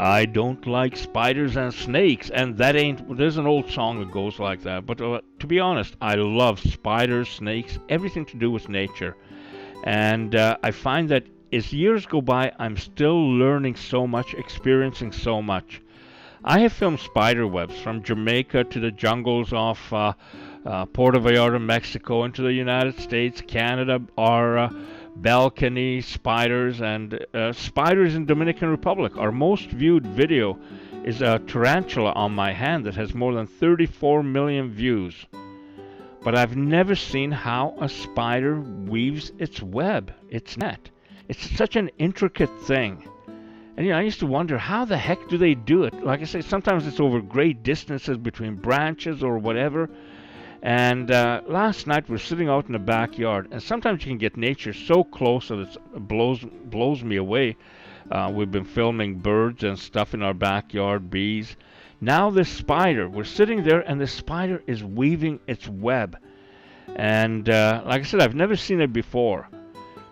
I don't like spiders and snakes, and that ain't. There's an old song that goes like that. But to be honest, I love spiders, snakes, everything to do with nature. And I find that as years go by, I'm still learning so much, experiencing so much. I have filmed spider webs from Jamaica to the jungles off Puerto Vallarta, Mexico, into the United States, Canada, our balcony spiders, and spiders in Dominican Republic. Our most viewed video is a tarantula on my hand that has more than 34 million views. But I've never seen how a spider weaves its web, its net. It's such an intricate thing. And I used to wonder, how the heck do they do it? Like I say, sometimes it's over great distances between branches or whatever. And last night we're sitting out in the backyard, and sometimes you can get nature so close that it blows me away. We've been filming birds and stuff in our backyard, bees. Now this spider, we're sitting there, and the spider is weaving its web. And like I said, I've never seen it before.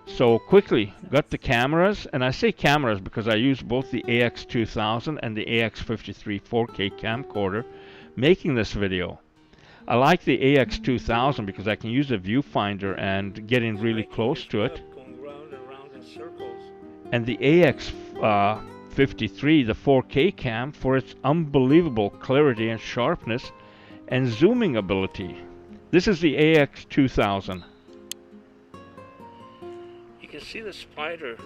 So quickly got the cameras, and I say cameras because I use both the AX2000 and the AX53 4K camcorder making this video. I like the AX2000 because I can use a viewfinder and get in really close to it. And the AX53, the 4K cam, for its unbelievable clarity and sharpness and zooming ability. This is the AX2000. You can see the spider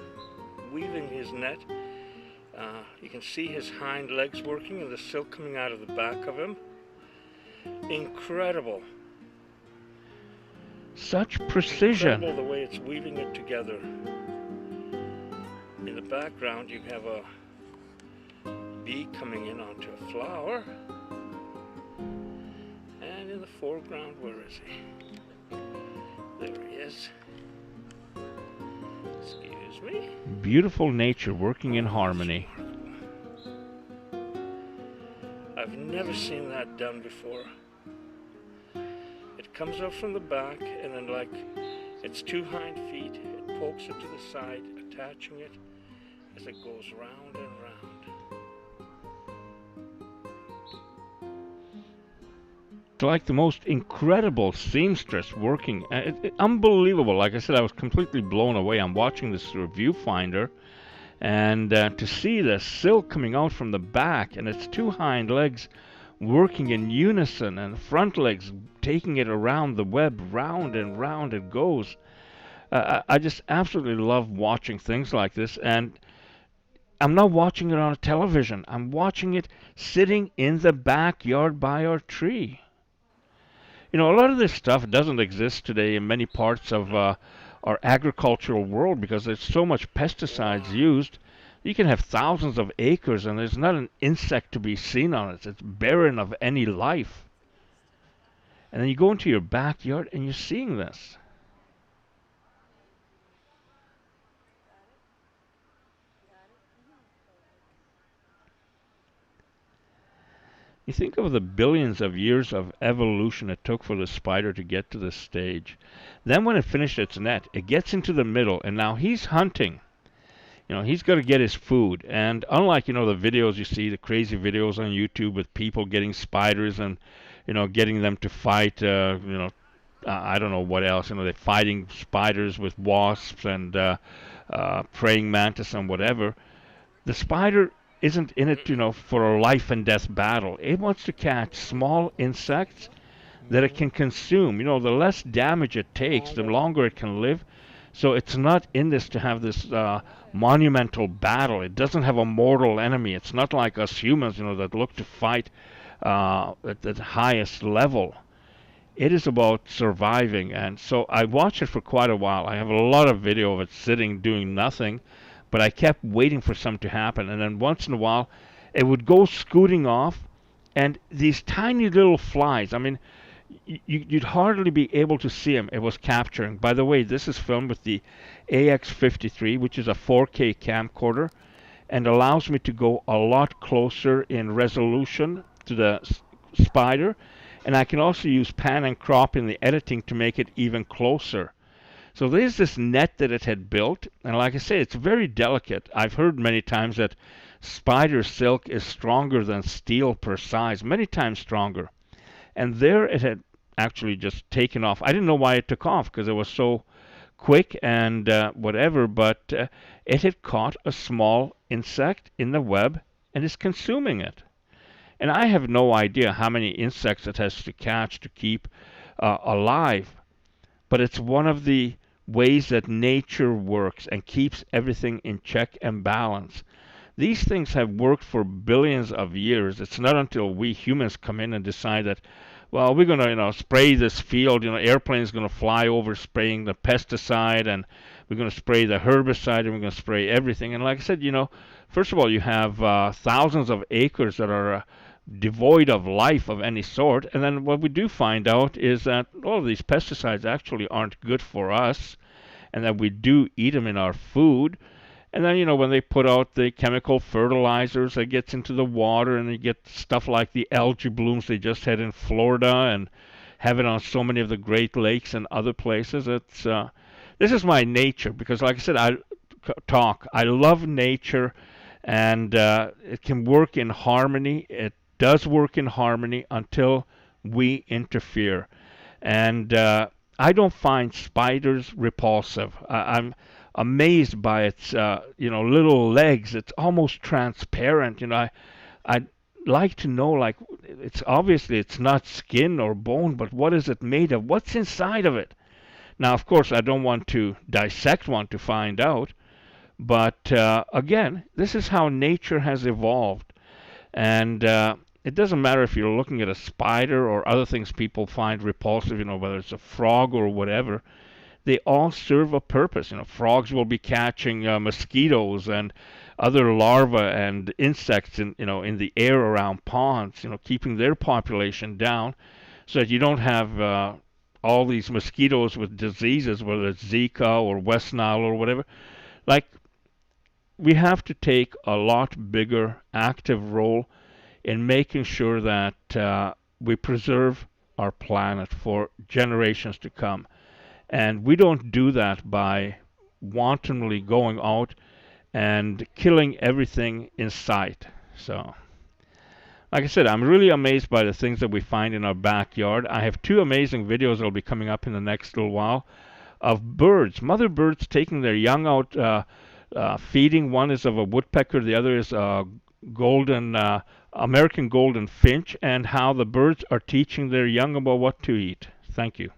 weaving his net. You can see his hind legs working and the silk coming out of the back of him. Incredible. Such precision. Incredible the way it's weaving it together. In the background you have a bee coming in onto a flower. And in the foreground, where is he? There he is. Excuse me. Beautiful nature working in harmony. I've never seen that done before. It comes up from the back, and then like its two hind feet, it pokes it to the side, attaching it as it goes round and round. It's like the most incredible seamstress working. Unbelievable. Like I said, I was completely blown away. I'm watching this through a viewfinder, and to see the silk coming out from the back and its two hind legs working in unison, and the front legs taking it around the web, round and round it goes. I just absolutely love watching things like this, and I'm not watching it on a television. I'm watching it sitting in the backyard by our tree. A lot of this stuff doesn't exist today in many parts of our agricultural world because there's so much pesticides used. You can have thousands of acres and there's not an insect to be seen on it. It's barren of any life. And then you go into your backyard and you're seeing this. You think of the billions of years of evolution it took for the spider to get to this stage. Then when it finished its net, it gets into the middle, and now he's hunting. He's got to get his food. And unlike, the videos you see, the crazy videos on YouTube with people getting spiders and, getting them to fight, I don't know what else. They're fighting spiders with wasps and praying mantis and whatever. The spider isn't in it, for a life and death battle. It wants to catch small insects that it can consume. The less damage it takes, the longer it can live. So it's not in this to have this monumental battle. It doesn't have a mortal enemy. It's not like us humans, that look to fight at the highest level. It is about surviving. And so I watched it for quite a while. I have a lot of video of it sitting doing nothing. But I kept waiting for something to happen, and then once in a while, it would go scooting off, and these tiny little flies, you'd hardly be able to see them. It was capturing. By the way, this is filmed with the AX53, which is a 4K camcorder, and allows me to go a lot closer in resolution to the spider, and I can also use pan and crop in the editing to make it even closer. So there's this net that it had built, and like I say, it's very delicate. I've heard many times that spider silk is stronger than steel per size, many times stronger. And there it had actually just taken off. I didn't know why it took off because it was so quick and whatever, but it had caught a small insect in the web and is consuming it. And I have no idea how many insects it has to catch to keep alive, but it's one of the ways that nature works and keeps everything in check and balance. These things have worked for billions of years. It's not until we humans come in and decide that, well, we're going to, spray this field. Airplanes going to fly over spraying the pesticide, and we're going to spray the herbicide, and we're going to spray everything. And like I said, first of all, you have thousands of acres that are devoid of life of any sort. And then what we do find out is that all of these pesticides actually aren't good for us, and that we do eat them in our food. And then, when they put out the chemical fertilizers, it gets into the water, and you get stuff like the algae blooms they just had in Florida and have it on so many of the Great Lakes and other places. This is my nature, because like I said, I love nature, and it can work in harmony. It does work in harmony until we interfere. And I don't find spiders repulsive. I'm amazed by its little legs. It's almost transparent. I'd like to know, like, it's obviously it's not skin or bone, but what is it made of? What's inside of it? Now, of course, I don't want to dissect one to find out, but again, this is how nature has evolved. And it doesn't matter if you're looking at a spider or other things people find repulsive, whether it's a frog or whatever. They all serve a purpose. Frogs will be catching mosquitoes and other larvae and insects in the air around ponds, keeping their population down so that you don't have all these mosquitoes with diseases, whether it's Zika or West Nile or whatever. Like, we have to take a lot bigger active role in making sure that we preserve our planet for generations to come. And we don't do that by wantonly going out and killing everything in sight. So, like I said, I'm really amazed by the things that we find in our backyard. I have two amazing videos that will be coming up in the next little while of birds, mother birds taking their young out feeding. One is of a woodpecker, the other is a golden American golden finch, and how the birds are teaching their young about what to eat. Thank you.